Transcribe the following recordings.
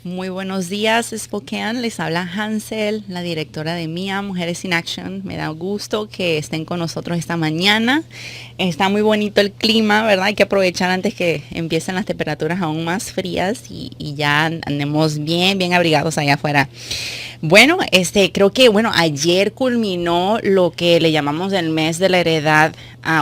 Muy buenos días, Spokane. Les habla Hansel, la directora de MIA, Mujeres in Action. Me da gusto que estén con nosotros esta mañana. Está muy bonito el clima, ¿verdad? Hay que aprovechar antes que empiecen las temperaturas aún más frías y ya andemos bien abrigados allá afuera. Bueno, creo que, ayer culminó lo que le llamamos el mes de la heredad,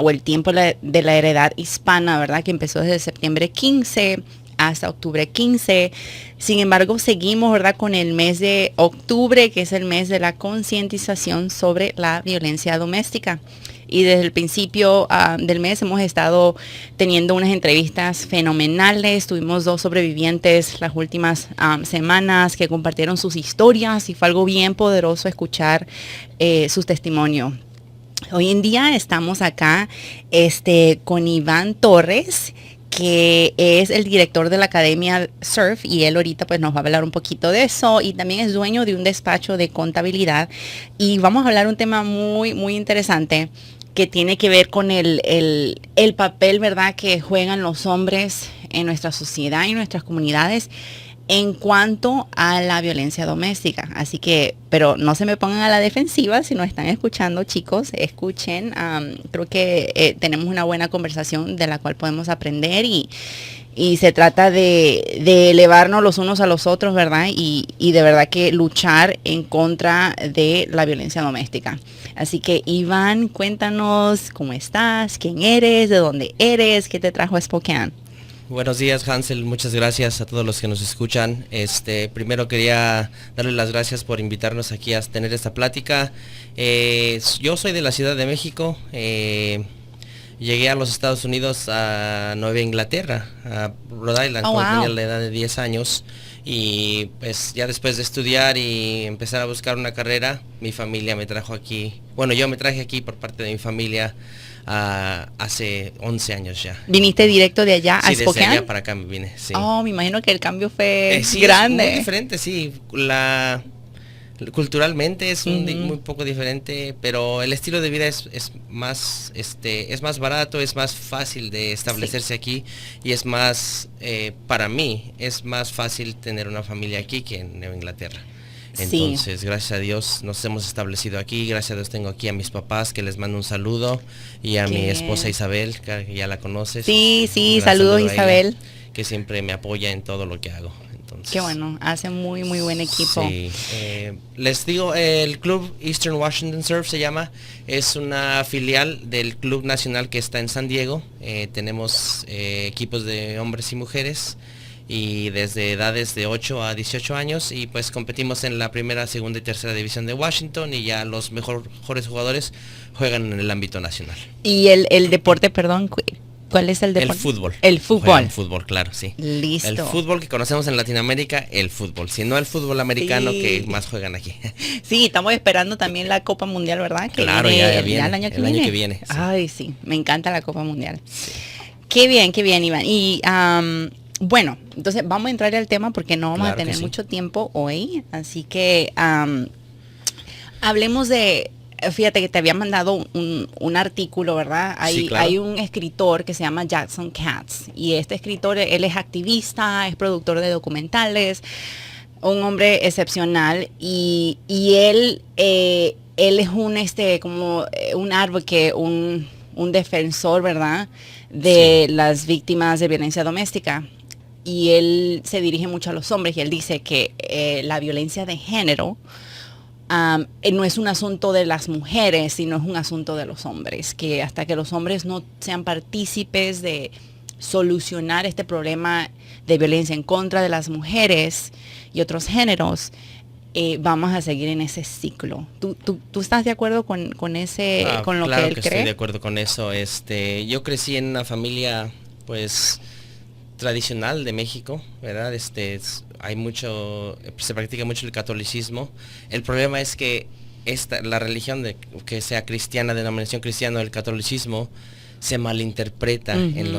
o el tiempo de la heredad hispana, ¿verdad? Que empezó desde septiembre 15 hasta octubre 15. Sin embargo, seguimos, ¿verdad?, con el mes de octubre, que es el mes de la concientización sobre la violencia doméstica. Y desde el principio del mes hemos estado teniendo unas entrevistas fenomenales. Tuvimos 2 sobrevivientes las últimas semanas que compartieron sus historias y fue algo bien poderoso escuchar sus testimonios. Hoy en día estamos acá con Iván Torres, que es el director de la Academia Surf, y él ahorita pues nos va a hablar un poquito de eso, y también es dueño de un despacho de contabilidad, y vamos a hablar un tema muy interesante que tiene que ver con el papel, ¿verdad?, que juegan los hombres en nuestra sociedad y en nuestras comunidades en cuanto a la violencia doméstica. Así que, pero no se me pongan a la defensiva si no están escuchando, chicos, escuchen. Creo que tenemos una buena conversación de la cual podemos aprender y se trata de elevarnos los unos a los otros, ¿verdad? Y de verdad que luchar en contra de la violencia doméstica. Así que, Iván, cuéntanos cómo estás, quién eres, de dónde eres, qué te trajo a Spokane. Buenos días, Hansel, muchas gracias a todos los que nos escuchan. Primero quería darles las gracias por invitarnos aquí a tener esta plática. Yo soy de la Ciudad de México. Llegué a los Estados Unidos a Nueva Inglaterra, a Rhode Island, cuando tenía la edad de 10 años. Y pues ya después de estudiar y empezar a buscar una carrera, mi familia me trajo aquí. Bueno, yo me traje aquí por parte de mi familia hace 11 años ya. ¿Viniste directo de allá a Spokane? Sí, desde allá para acá me vine, sí. Oh, me imagino que el cambio fue sí, grande. Es muy diferente, sí. Culturalmente es muy poco diferente, pero el estilo de vida es más es más barato, es más fácil de establecerse aquí, y es más para mí es más fácil tener una familia aquí que en Nueva Inglaterra. Entonces, gracias a Dios nos hemos establecido aquí. Gracias a Dios tengo aquí a mis papás, que les mando un saludo, y a mi esposa Isabel, que ya la conoces. Sí, saludos Isabel, que siempre me apoya en todo lo que hago. Entonces, qué bueno, hace muy buen equipo. Sí, les digo, el club Eastern Washington Surf se llama, es una filial del club nacional que está en San Diego. Tenemos equipos de hombres y mujeres, y desde edades de 8 a 18 años, y pues competimos en la primera, segunda y tercera división de Washington, y ya los mejores jugadores juegan en el ámbito nacional. ¿Y el deporte, perdón, cuál es el deporte? El fútbol. El fútbol. Juegan fútbol, claro, sí. Listo. El fútbol que conocemos en Latinoamérica, el fútbol, si no el fútbol americano, que más juegan aquí. Sí, estamos esperando también la Copa Mundial, ¿verdad? Que claro, viene, ya viene, el año que viene. Sí. Ay, sí, me encanta la Copa Mundial. Sí. Qué bien, Iván. Y bueno, entonces vamos a entrar al tema porque no vamos a tener mucho tiempo hoy, así que hablemos de, fíjate que te había mandado un artículo, ¿verdad? Hay un escritor que se llama Jackson Katz, y este escritor, él es activista, es productor de documentales, un hombre excepcional, y él es un advocate, un defensor, ¿verdad?, de las víctimas de violencia doméstica. Y él se dirige mucho a los hombres, y él dice que la violencia de género no es un asunto de las mujeres, sino es un asunto de los hombres, que hasta que los hombres no sean partícipes de solucionar este problema de violencia en contra de las mujeres y otros géneros, vamos a seguir en ese ciclo. ¿Tú estás de acuerdo con lo que él cree? Estoy de acuerdo con eso. Yo crecí en una familia, pues, tradicional de México, ¿verdad? Se practica mucho el catolicismo. El problema es que la religión que sea cristiana, denominación cristiana, el catolicismo, se malinterpreta en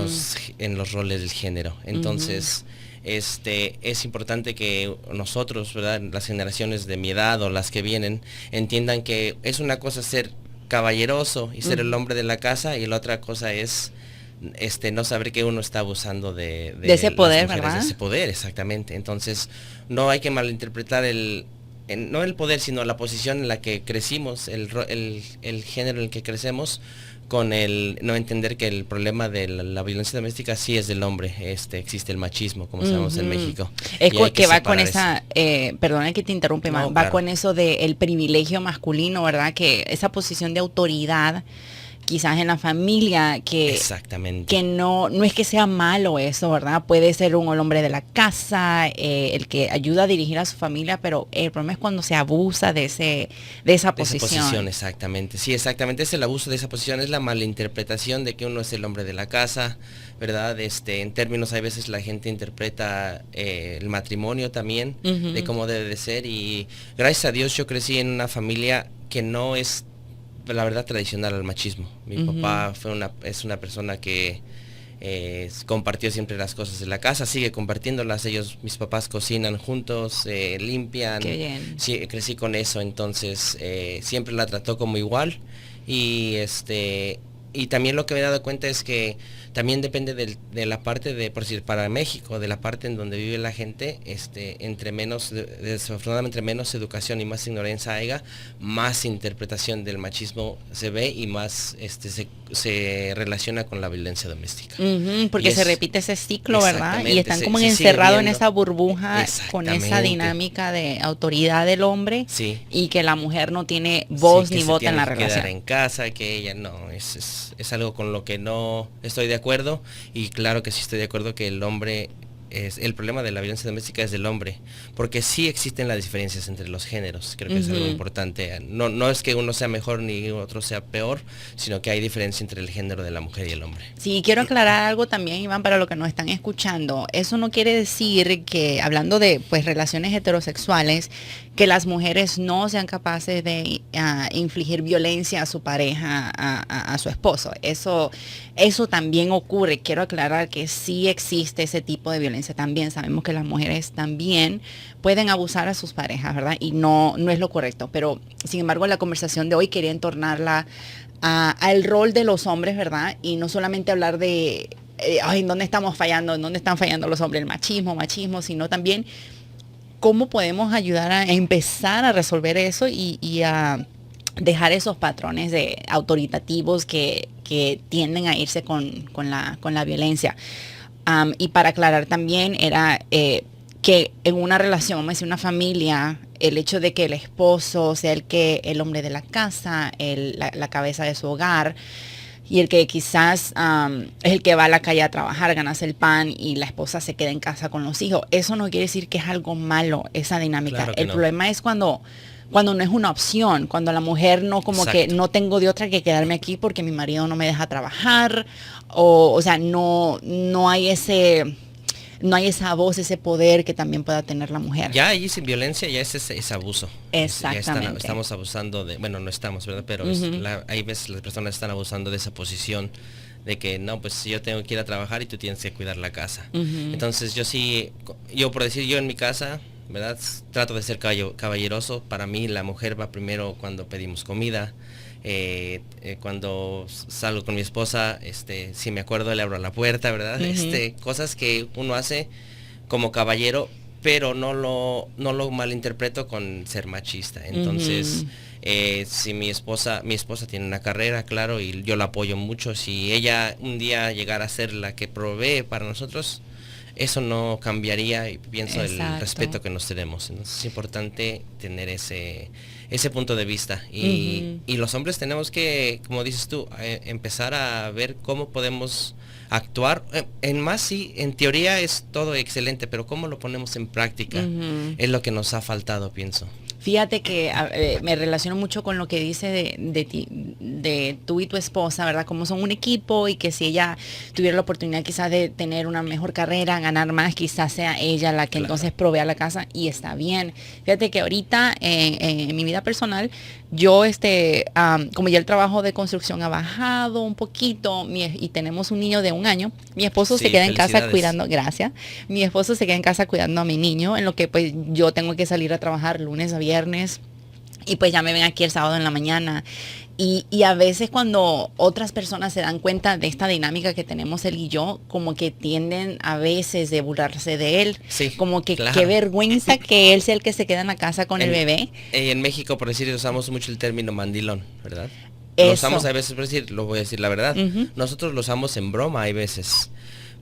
los roles del género. Entonces, es importante que nosotros, ¿verdad?, las generaciones de mi edad o las que vienen, entiendan que es una cosa ser caballeroso y ser el hombre de la casa, y la otra cosa es no saber que uno está abusando de ese poder, ¿verdad? De ese poder, exactamente. Entonces, no hay que malinterpretar no el poder, sino la posición en la que crecimos, el género en el que crecemos, con el no entender que el problema de la violencia doméstica sí es del hombre. Existe el machismo, como sabemos en México. Es que va con esa, perdona que te interrumpe, no, va claro. con eso del privilegio masculino, ¿verdad? Que esa posición de autoridad, quizás en la familia, Exactamente. que no es que sea malo eso, ¿verdad? Puede ser un hombre de la casa, el que ayuda a dirigir a su familia, pero el problema es cuando se abusa de esa posición. Exactamente. Sí, exactamente. Es el abuso de esa posición, es la malinterpretación de que uno es el hombre de la casa, ¿verdad? En términos, hay veces la gente interpreta el matrimonio también, de cómo debe de ser, y gracias a Dios yo crecí en una familia que no es, la verdad, tradicional al machismo. Mi papá es una persona que compartió siempre las cosas de la casa, sigue compartiéndolas. Mis papás cocinan juntos, limpian. Qué bien. Sí, crecí con eso, entonces siempre la trató como igual. Y y también lo que me he dado cuenta es que también depende de la parte por decir, para México, de la parte en donde vive la gente, desafortunadamente, menos educación y más ignorancia haya, más interpretación del machismo se ve y más se relaciona con la violencia doméstica. Porque se repite ese ciclo, ¿verdad? Y están como encerrados en esa burbuja con esa dinámica de autoridad del hombre, sí, y que la mujer no tiene voz ni voto en la relación. Quedar en casa, que ella no, es algo con lo que no estoy de acuerdo, y claro que sí estoy de acuerdo que el hombre el problema de la violencia doméstica es del hombre, porque sí existen las diferencias entre los géneros. Creo que es algo importante. No es que uno sea mejor ni otro sea peor, sino que hay diferencia entre el género de la mujer y el hombre. Sí, quiero aclarar algo también, Iván, para los que nos están escuchando. Eso no quiere decir que, hablando de relaciones heterosexuales, que las mujeres no sean capaces de infligir violencia a su pareja, a su esposo. Eso también ocurre. Quiero aclarar que sí existe ese tipo de violencia también. Sabemos que las mujeres también pueden abusar a sus parejas, ¿verdad? Y no es lo correcto. Pero, sin embargo, la conversación de hoy quería entornarla al rol de los hombres, ¿verdad? Y no solamente hablar de en dónde estamos fallando, en dónde están fallando los hombres, el machismo, sino también cómo podemos ayudar a empezar a resolver eso y a dejar esos patrones de autoritativos que tienden a irse con la violencia. Y para aclarar también era que en una relación, vamos a decir, una familia, el hecho de que el esposo sea el hombre de la casa, la cabeza de su hogar, y el que quizás es el que va a la calle a trabajar, ganarse el pan, y la esposa se queda en casa con los hijos. Eso no quiere decir que es algo malo, esa dinámica. Claro que el no. problema es cuando no es una opción, cuando la mujer no, como Exacto. que no tengo de otra que quedarme aquí porque mi marido no me deja trabajar, o sea, no hay esa voz, ese poder que también pueda tener la mujer. Ya ahí sin violencia ya es abuso. Exactamente. Ya estamos abusando bueno, no estamos, ¿verdad? Pero hay veces las personas están abusando de esa posición de que no, pues yo tengo que ir a trabajar y tú tienes que cuidar la casa. Entonces yo por decir, yo en mi casa, ¿verdad? Trato de ser caballeroso. Para mí la mujer va primero cuando pedimos comida. Cuando salgo con mi esposa, si me acuerdo, le abro la puerta, ¿verdad? Cosas que uno hace como caballero, pero no lo malinterpreto con ser machista. Entonces, si mi esposa tiene una carrera, claro, y yo la apoyo mucho. Si ella un día llegara a ser la que provee para nosotros, eso no cambiaría, y pienso el respeto que nos tenemos. Entonces es importante tener ese punto de vista, y los hombres tenemos que, como dices tú, empezar a ver cómo podemos actuar. En teoría es todo excelente, pero cómo lo ponemos en práctica es lo que nos ha faltado, pienso. Fíjate que me relaciono mucho con lo que dice de tú y tu esposa, ¿verdad? Como son un equipo, y que si ella tuviera la oportunidad quizás de tener una mejor carrera, ganar más, quizás sea ella la que entonces provea la casa, y está bien. Fíjate que ahorita en mi vida personal, yo como ya el trabajo de construcción ha bajado un poquito, y tenemos un niño de 1 año, mi esposo se queda en casa cuidando, gracias, mi esposo se queda en casa cuidando a mi niño, en lo que pues yo tengo que salir a trabajar lunes a viernes, y pues ya me ven aquí el sábado en la mañana. Y a veces cuando otras personas se dan cuenta de esta dinámica que tenemos él y yo, como que tienden a veces de burlarse de él. Sí, Como que claro. qué vergüenza que él sea el que se queda en la casa con el bebé. En México, por decir, usamos mucho el término mandilón, ¿verdad? Lo Eso. usamos a veces, por decir, lo voy a decir la verdad. Ujú. Nosotros lo usamos en broma, hay veces.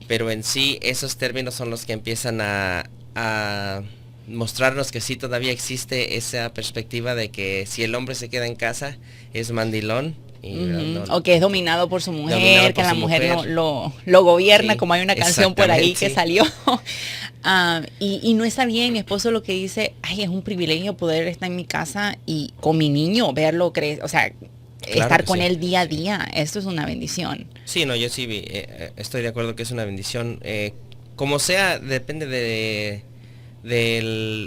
Pero en sí, esos términos son los que empiezan a mostrarnos que sí todavía existe esa perspectiva de que si el hombre se queda en casa es mandilón y O que es dominado por su mujer, Dominado que por la su mujer mujer. lo gobierna, Sí, como hay una canción por ahí exactamente, que sí. salió. Y no está bien. Mi esposo lo que dice, ay, es un privilegio poder estar en mi casa y con mi niño, verlo crecer, o sea, Claro estar que con sí. él día a día. Esto es una bendición. Sí, no, yo sí estoy de acuerdo que es una bendición. Como sea, depende del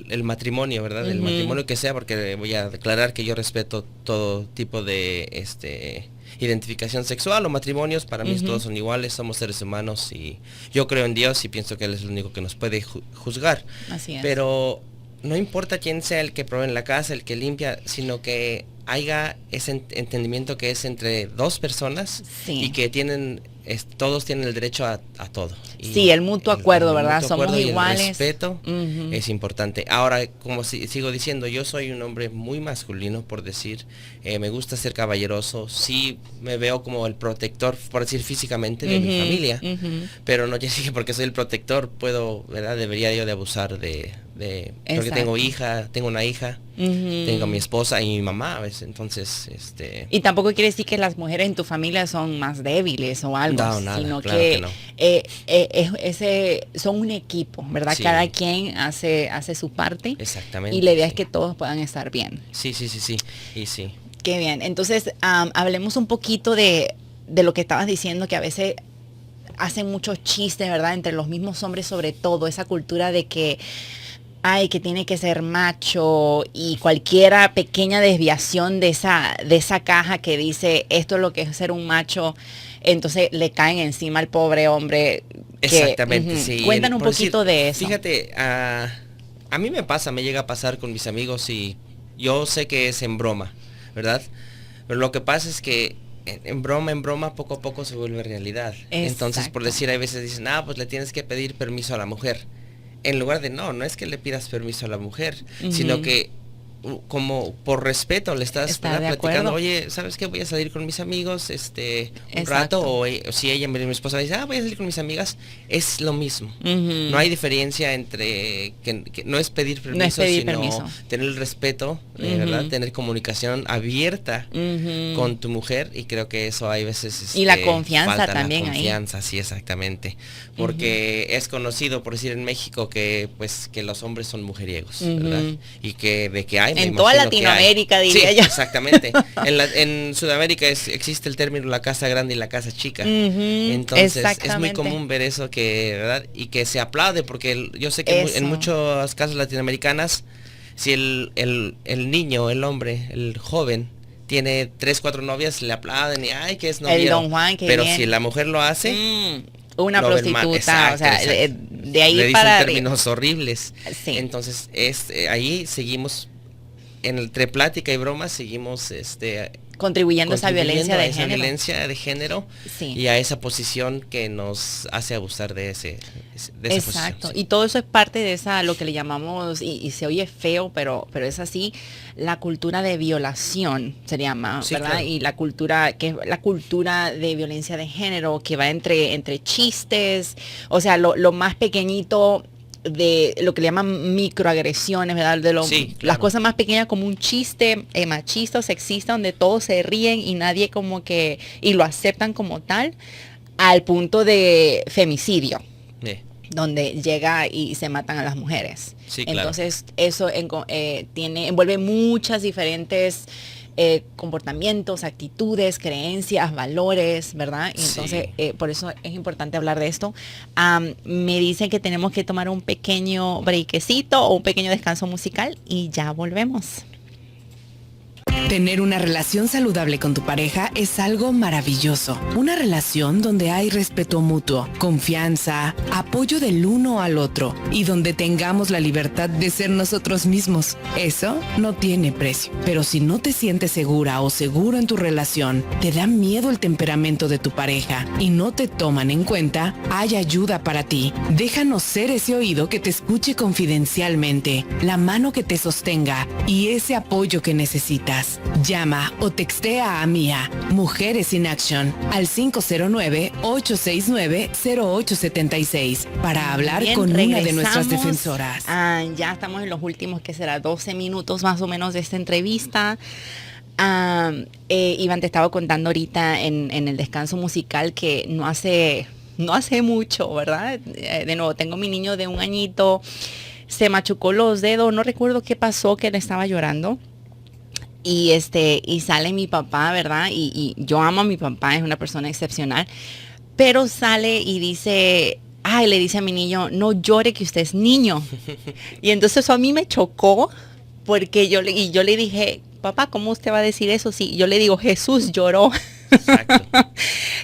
el matrimonio, ¿verdad? Del Ujú. matrimonio que sea, porque voy a declarar que yo respeto todo tipo de identificación sexual o matrimonios. Para mí Ujú. todos son iguales, somos seres humanos y yo creo en Dios y pienso que Él es el único que nos puede juzgar. Así es. Pero no importa quién sea el que provee en la casa, el que limpia, sino que haya ese entendimiento que es entre dos personas Sí. y que todos tienen el derecho a todo. Y Sí, el mutuo acuerdo, ¿verdad? mutuo Somos acuerdo y iguales. el respeto Ujú. es importante. Ahora, como sigo diciendo, yo soy un hombre muy masculino, por decir, me gusta ser caballeroso, sí me veo como el protector, por decir físicamente, de mi Ujú, familia, ujú. pero no quiere decir que porque soy el protector ¿verdad? Debería yo de abusar porque tengo una hija, Ujú. tengo a mi esposa y mi mamá a veces, entonces, Y tampoco quiere decir que las mujeres en tu familia son más débiles o algo, no, nada, sino claro que, que no. son un equipo, ¿verdad? Sí. Cada quien hace su parte. Exactamente, Y la idea es sí. que todos puedan estar bien. Sí, y sí. Qué bien. Entonces, hablemos un poquito de lo que estabas diciendo, que a veces hacen muchos chistes, ¿verdad? Entre los mismos hombres, sobre todo, esa cultura de que ay, que tiene que ser macho, y cualquiera pequeña desviación de esa caja que dice esto es lo que es ser un macho, entonces le caen encima al pobre hombre. Exactamente, Ujú. sí. Cuéntanos un Por decir, poquito de eso. Fíjate, a mí me llega a pasar con mis amigos y yo sé que es en broma, ¿verdad? Pero lo que pasa es que en broma, poco a poco se vuelve realidad. Entonces, por Exacto. decir, hay veces dicen, pues le tienes que pedir permiso a la mujer. En lugar de no es que le pidas permiso a la mujer, sino Ujú. que como por respeto le estás Está ¿verdad? de platicando, acuerdo. oye, ¿sabes qué? Voy a salir con mis amigos un Exacto. rato, o si mi esposa me dice, voy a salir con mis amigas, es lo mismo. Ujú. No hay diferencia entre que no es pedir permiso, No es pedir sino permiso. tener el respeto, Ujú. ¿verdad? Tener comunicación abierta Ujú. con tu mujer, y creo que eso hay veces Y la confianza falta también la ahí. confianza, sí, exactamente, porque es conocido, por decir, en México que que los hombres son mujeriegos, ¿verdad? Ujú. Y que de que hay, me En toda imagino que hay. Latinoamérica, diría Sí, yo. exactamente. En Sudamérica existe el término la casa grande y la casa chica. Ujú, Entonces es muy exactamente. común ver eso, ¿verdad? Y que se aplaude, porque yo sé que en Eso. muchas casas latinoamericanas, si el niño, el hombre, el joven, tiene 3, 4 novias, le aplauden y ay, que es novio. El Don Juan, que pero bien. si la mujer lo hace, Una lo ven mal. prostituta, Exacto, o sea, exacto. de ahí le dicen para términos horribles. Sí. Entonces ahí seguimos entre plática y broma, seguimos contribuyendo a esa violencia de esa género. violencia de género, Sí. y a esa posición que nos hace abusar de esa Exacto. posición. Sí. Y todo eso es parte de esa, lo que le llamamos, y se oye feo, pero es así, la cultura de violación se llama, Sí, ¿verdad? claro. Y la cultura, que es la cultura de violencia de género, que va entre chistes, o sea, lo más pequeñito de lo que le llaman microagresiones, ¿verdad? Sí, Las claro. cosas más pequeñas, como un chiste machista o sexista, donde todos se ríen y nadie como que, y lo aceptan como tal, al punto de femicidio, donde llega y se matan a las mujeres. Sí, claro. Entonces eso envuelve muchas diferentes comportamientos, actitudes, creencias, valores, ¿verdad? Y entonces por eso es importante hablar de esto. Me dicen que tenemos que tomar un pequeño brequecito o un pequeño descanso musical y ya volvemos. Tener una relación saludable con tu pareja es algo maravilloso. Una relación donde hay respeto mutuo, confianza, apoyo del uno al otro y donde tengamos la libertad de ser nosotros mismos. Eso no tiene precio. Pero si no te sientes segura o seguro en tu relación, te da miedo el temperamento de tu pareja y no te toman en cuenta, hay ayuda para ti. Déjanos ser ese oído que te escuche confidencialmente, la mano que te sostenga y ese apoyo que necesitas. Llama o textea a Mía, Mujeres in Action, al 509-869-0876 para hablar Bien, con una de regresamos. nuestras defensoras. Ya estamos en los últimos, que será 12 minutos más o menos de esta entrevista. Iván, te estaba contando ahorita en el descanso musical que no hace mucho, ¿verdad? De nuevo, tengo mi niño de 1 añito, se machucó los dedos, no recuerdo qué pasó, que él estaba llorando. Y sale mi papá, ¿verdad? Y yo amo a mi papá, es una persona excepcional. Pero sale y dice, le dice a mi niño, no llore que usted es niño. Y entonces eso a mí me chocó, porque yo le dije, papá, ¿cómo usted va a decir eso? Sí, yo le digo, Jesús lloró. Exacto.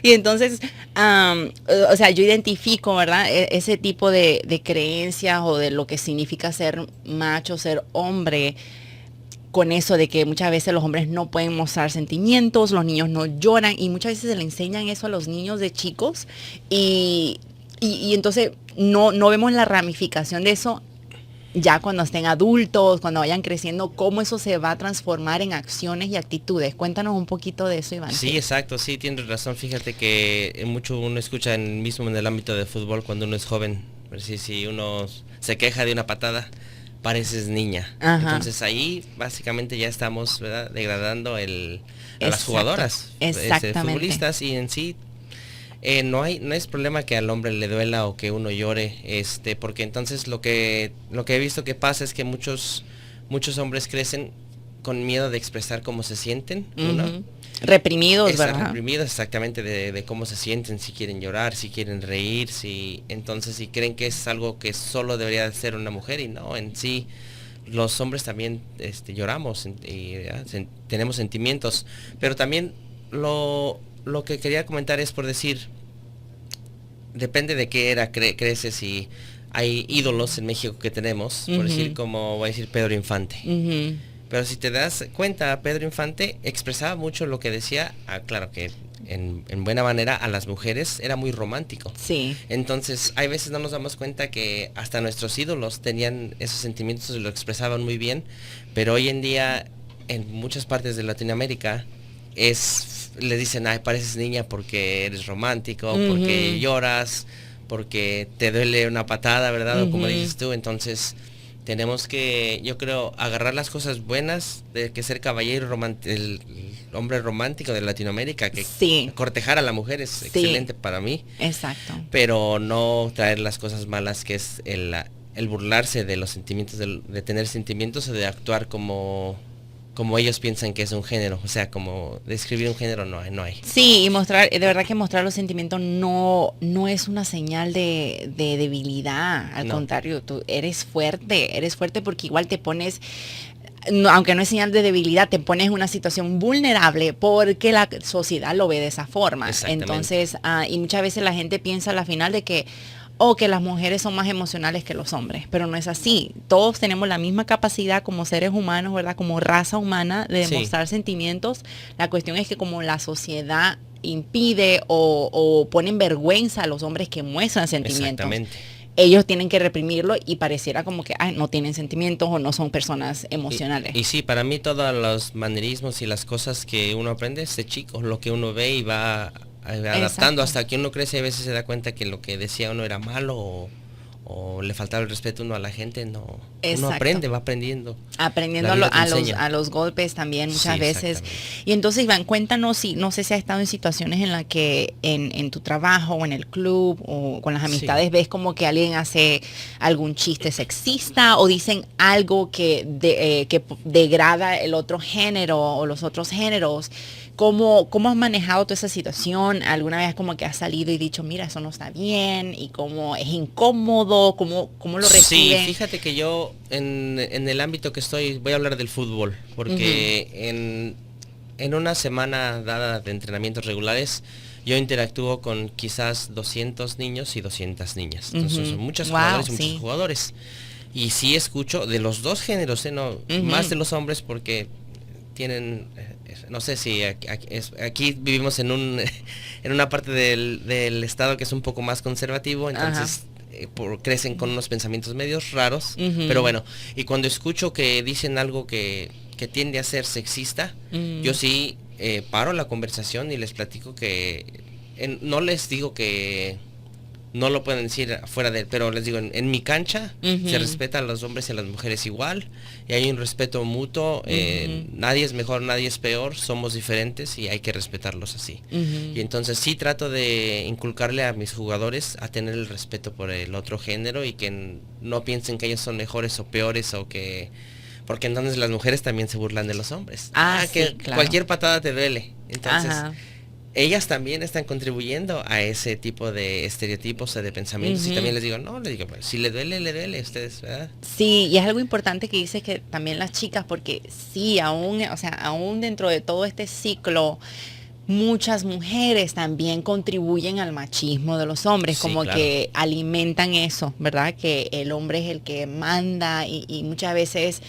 Y entonces, o sea, yo identifico, ¿verdad? Ese tipo de creencias o de lo que significa ser macho, ser hombre, con eso de que muchas veces los hombres no pueden mostrar sentimientos, los niños no lloran, y muchas veces se le enseñan eso a los niños de chicos, y entonces no vemos la ramificación de eso ya cuando estén adultos, cuando vayan creciendo, cómo eso se va a transformar en acciones y actitudes. Cuéntanos un poquito de eso, Iván. Sí, exacto, sí, tienes razón. Fíjate que mucho uno escucha mismo en el ámbito de fútbol cuando uno es joven. Pero si uno se queja de una patada, pareces niña. Ajá. Entonces ahí básicamente ya estamos, ¿verdad?, degradando a las Exacto. jugadoras, Exactamente. futbolistas, y en sí no es problema que al hombre le duela o que uno llore, porque entonces lo que he visto que pasa es que muchos hombres crecen con miedo de expresar cómo se sienten, ¿no? Reprimidos, ¿verdad? Reprimidos, exactamente, de cómo se sienten, si quieren llorar, si quieren reír, si creen que es algo que solo debería ser una mujer, y no, en sí los hombres también lloramos y tenemos sentimientos, pero también lo que quería comentar es, por decir, depende de qué era creces, y hay ídolos en México que tenemos, por decir, como voy a decir, Pedro Infante. Pero si te das cuenta, Pedro Infante expresaba mucho lo que decía, claro que en buena manera, a las mujeres, era muy romántico. Sí. Entonces, hay veces no nos damos cuenta que hasta nuestros ídolos tenían esos sentimientos y lo expresaban muy bien, pero hoy en día, en muchas partes de Latinoamérica, le dicen, pareces niña porque eres romántico, porque lloras, porque te duele una patada, ¿verdad? O como dices tú. Entonces tenemos que, yo creo, agarrar las cosas buenas de que ser caballero, el hombre romántico de Latinoamérica, que cortejar a la mujer es excelente para mí. Exacto. Pero no traer las cosas malas, que es el burlarse de los sentimientos, de tener sentimientos, o de actuar como ellos piensan que es un género. O sea, como describir un género no hay. Sí, y mostrar, de verdad que mostrar los sentimientos no es una señal de debilidad. Al contrario, tú eres fuerte porque igual te pones, aunque no es señal de debilidad, te pones en una situación vulnerable porque la sociedad lo ve de esa forma. Entonces, y muchas veces la gente piensa a la final de que que las mujeres son más emocionales que los hombres, pero no es así. Todos tenemos la misma capacidad como seres humanos, ¿verdad? Como raza humana, de demostrar sentimientos. La cuestión es que como la sociedad impide o pone en vergüenza a los hombres que muestran sentimientos, ellos tienen que reprimirlo, y pareciera como que no tienen sentimientos o no son personas emocionales. Y sí, para mí todos los manerismos y las cosas que uno aprende es de chico, lo que uno ve y va adaptando. Exacto. Hasta que uno crece, a veces se da cuenta que lo que decía uno era malo, o le faltaba el respeto uno a la gente. No. Uno aprende, va aprendiendo a los golpes también muchas veces. Y entonces, Iván, cuéntanos, no sé si has estado en situaciones en las que en tu trabajo o en el club o con las amistades ves como que alguien hace algún chiste sexista o dicen algo que degrada el otro género o los otros géneros. ¿Cómo has manejado toda esa situación? ¿Alguna vez como que has salido y dicho, mira, eso no está bien? ¿Y cómo es incómodo? ¿Cómo lo reciben? Sí, fíjate que yo en el ámbito que estoy, voy a hablar del fútbol, porque en una semana dada de entrenamientos regulares, yo interactúo con quizás 200 niños y 200 niñas. Entonces son muchos jugadores y muchos jugadores. Y sí escucho de los dos géneros, no más de los hombres, porque tienen, no sé si aquí vivimos en una parte del estado que es un poco más conservativo, entonces crecen con unos pensamientos medios raros, pero bueno, y cuando escucho que dicen algo que tiende a ser sexista, yo sí paro la conversación y les platico que no les digo que no lo pueden decir fuera de, pero les digo, en mi cancha se respeta a los hombres y a las mujeres igual, y hay un respeto mutuo, nadie es mejor, nadie es peor, somos diferentes y hay que respetarlos así. Y entonces sí trato de inculcarle a mis jugadores a tener el respeto por el otro género y que no piensen que ellos son mejores o peores, o que, porque entonces las mujeres también se burlan de los hombres. Que sí, claro, cualquier patada te duele. Entonces ellas también están contribuyendo a ese tipo de estereotipos o de pensamientos, y también les digo, pues, si le duele, ustedes, ¿verdad? Sí, y es algo importante que dices, que también las chicas, porque sí, aún dentro de todo este ciclo, muchas mujeres también contribuyen al machismo de los hombres, sí, como claro, que alimentan eso, ¿verdad? Que el hombre es el que manda, y muchas veces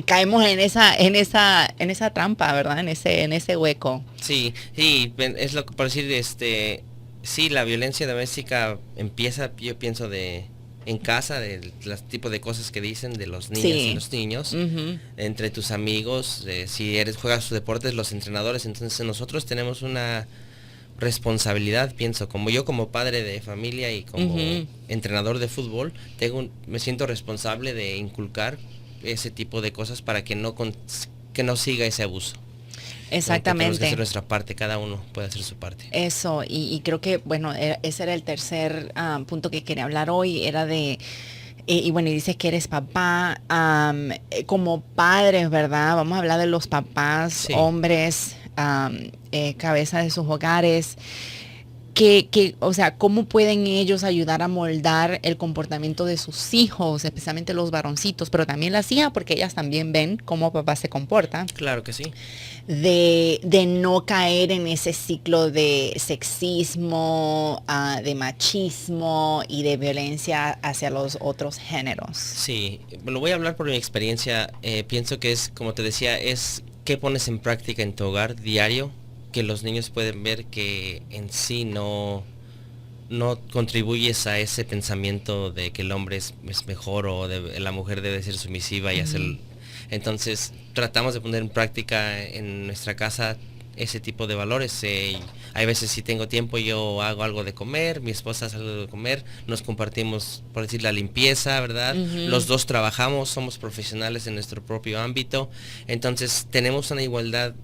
caemos en esa trampa, ¿verdad? En ese hueco. Sí, es lo que por decir, sí, la violencia doméstica empieza, yo pienso, en casa, de los tipos de cosas que dicen de los niños y los niños, entre tus amigos, si juegas tus deportes, los entrenadores. Entonces nosotros tenemos una responsabilidad, pienso, como padre de familia y como entrenador de fútbol, me siento responsable de inculcar ese tipo de cosas para que no siga ese abuso. Exactamente. Tenemos que hacer nuestra parte, cada uno puede hacer su parte. Eso, y creo que, bueno, ese era el tercer punto que quería hablar hoy, era de, y bueno, y dices que eres papá, como padres, ¿verdad? Vamos a hablar de los papás, hombres, cabeza de sus hogares. O sea, ¿cómo pueden ellos ayudar a moldar el comportamiento de sus hijos, especialmente los varoncitos, pero también las hijas, porque ellas también ven cómo papá se comporta? Claro que sí. De no caer en ese ciclo de sexismo, de machismo y de violencia hacia los otros géneros. Sí, lo voy a hablar por mi experiencia. Pienso que es, como te decía, es qué pones en práctica en tu hogar diario, que los niños pueden ver que en sí no contribuyes a ese pensamiento de que el hombre es mejor, o la mujer debe ser sumisiva y hacer. Entonces tratamos de poner en práctica en nuestra casa ese tipo de valores. Hay veces, si tengo tiempo, yo hago algo de comer, mi esposa hace algo de comer, nos compartimos, por decir, la limpieza, ¿verdad? Los dos trabajamos, somos profesionales en nuestro propio ámbito, entonces tenemos una igualdad,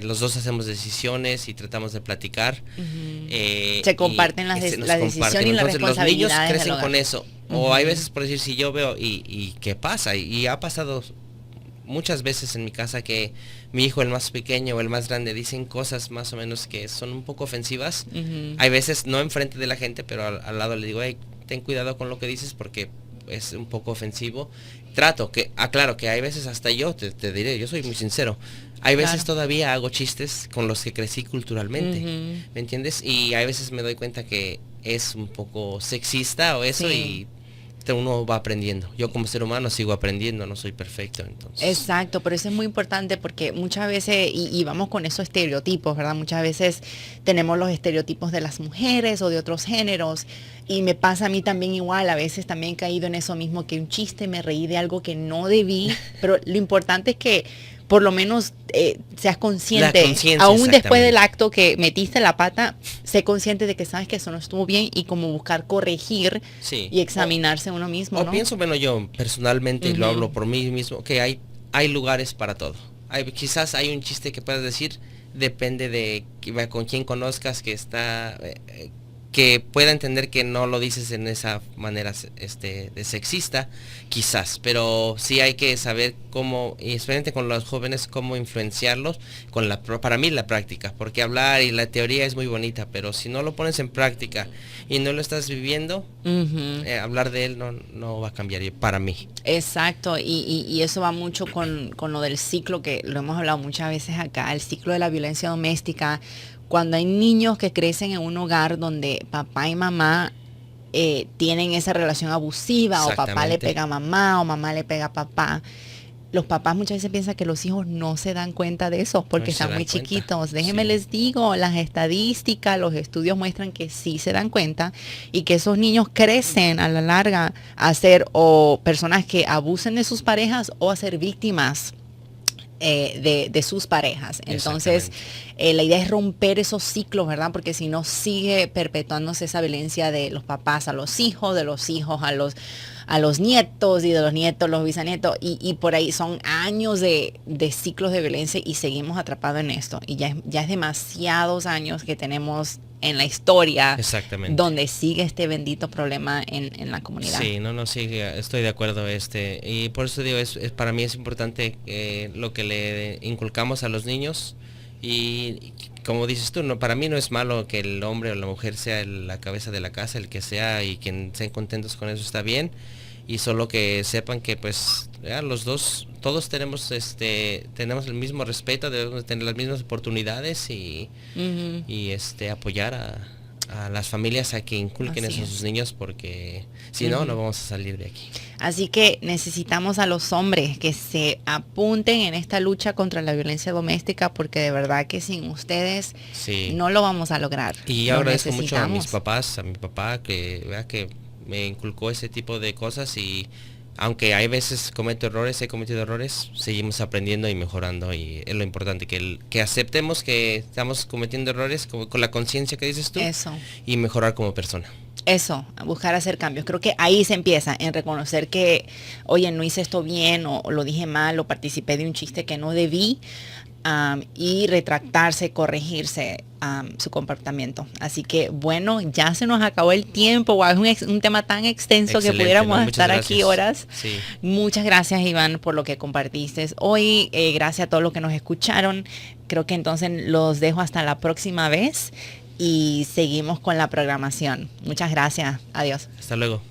los dos hacemos decisiones y tratamos de platicar. Se comparten la decisión y la responsabilidad. Los niños crecen con eso. O hay veces, por decir, si yo veo y qué pasa, y ha pasado muchas veces en mi casa que mi hijo, el más pequeño o el más grande, dicen cosas más o menos que son un poco ofensivas. Hay veces, no enfrente de la gente, pero al lado le digo, hey, ten cuidado con lo que dices porque es un poco ofensivo. Trato que, claro que hay veces, hasta yo te diré, yo soy muy sincero, hay veces todavía hago chistes con los que crecí culturalmente, ¿me entiendes? Y hay veces me doy cuenta que es un poco sexista o eso, y uno va aprendiendo. Yo como ser humano sigo aprendiendo, no soy perfecto, entonces. Exacto, pero eso es muy importante porque muchas veces, y vamos con esos estereotipos, ¿verdad? Muchas veces tenemos los estereotipos de las mujeres o de otros géneros, y me pasa a mí también igual, a veces también he caído en eso mismo, que un chiste, me reí de algo que no debí, pero lo importante es que por lo menos seas consciente, aún después del acto que metiste la pata, sé consciente de que sabes que eso no estuvo bien, y como buscar corregir y examinarse uno mismo, ¿no? Pienso, bueno, yo personalmente lo hablo por mí mismo, que hay lugares para todo. Quizás hay un chiste que puedas decir, depende de con quién conozcas, que está que pueda entender que no lo dices en esa manera de sexista, quizás, pero sí hay que saber cómo, y especialmente con los jóvenes, cómo influenciarlos para mí la práctica, porque hablar y la teoría es muy bonita, pero si no lo pones en práctica y no lo estás viviendo, hablar de él no va a cambiar para mí. Exacto, y eso va mucho con lo del ciclo, que lo hemos hablado muchas veces acá, el ciclo de la violencia doméstica. Cuando hay niños que crecen en un hogar donde papá y mamá tienen esa relación abusiva, o papá le pega a mamá o mamá le pega a papá, los papás muchas veces piensan que los hijos no se dan cuenta de eso porque están muy chiquitos. Déjenme les digo, las estadísticas, los estudios muestran que sí se dan cuenta y que esos niños crecen a la larga a ser o personas que abusen de sus parejas o a ser víctimas de sus parejas. Entonces, la idea es romper esos ciclos, ¿verdad? Porque si no, sigue perpetuándose esa violencia de los papás a los hijos, de los hijos a los nietos, y de los nietos los bisnietos, y por ahí son años de ciclos de violencia y seguimos atrapados en esto. Y ya es demasiados años que tenemos en la historia donde sigue este bendito problema en la comunidad. Sí, sí, estoy de acuerdo. Y por eso digo, para mí es importante lo que le inculcamos a los niños. Y como dices tú, para mí no es malo que el hombre o la mujer sea la cabeza de la casa, el que sea, y que estén contentos con eso está bien. Y solo que sepan que pues los dos, todos tenemos el mismo respeto, debemos tener las mismas oportunidades y apoyar a las familias a que inculquen eso a sus niños, porque si no vamos a salir de aquí. Así que necesitamos a los hombres que se apunten en esta lucha contra la violencia doméstica, porque de verdad que sin ustedes no lo vamos a lograr. Y yo agradezco mucho a mis papás, a mi papá que me inculcó ese tipo de cosas, y aunque hay veces he cometido errores, seguimos aprendiendo y mejorando, y es lo importante, que aceptemos que estamos cometiendo errores con la conciencia que dices tú. Eso. Y mejorar como persona. Eso, buscar hacer cambios. Creo que ahí se empieza, en reconocer que, oye, no hice esto bien, o lo dije mal, o participé de un chiste que no debí, y retractarse, corregirse su comportamiento. Así que bueno, ya se nos acabó el tiempo. Wow, es un tema tan extenso. Excelente, que pudiéramos estar aquí horas. Sí. Muchas gracias, Iván, por lo que compartiste hoy. Gracias a todos los que nos escucharon. Creo que entonces los dejo hasta la próxima vez y seguimos con la programación. Muchas gracias. Adiós. Hasta luego.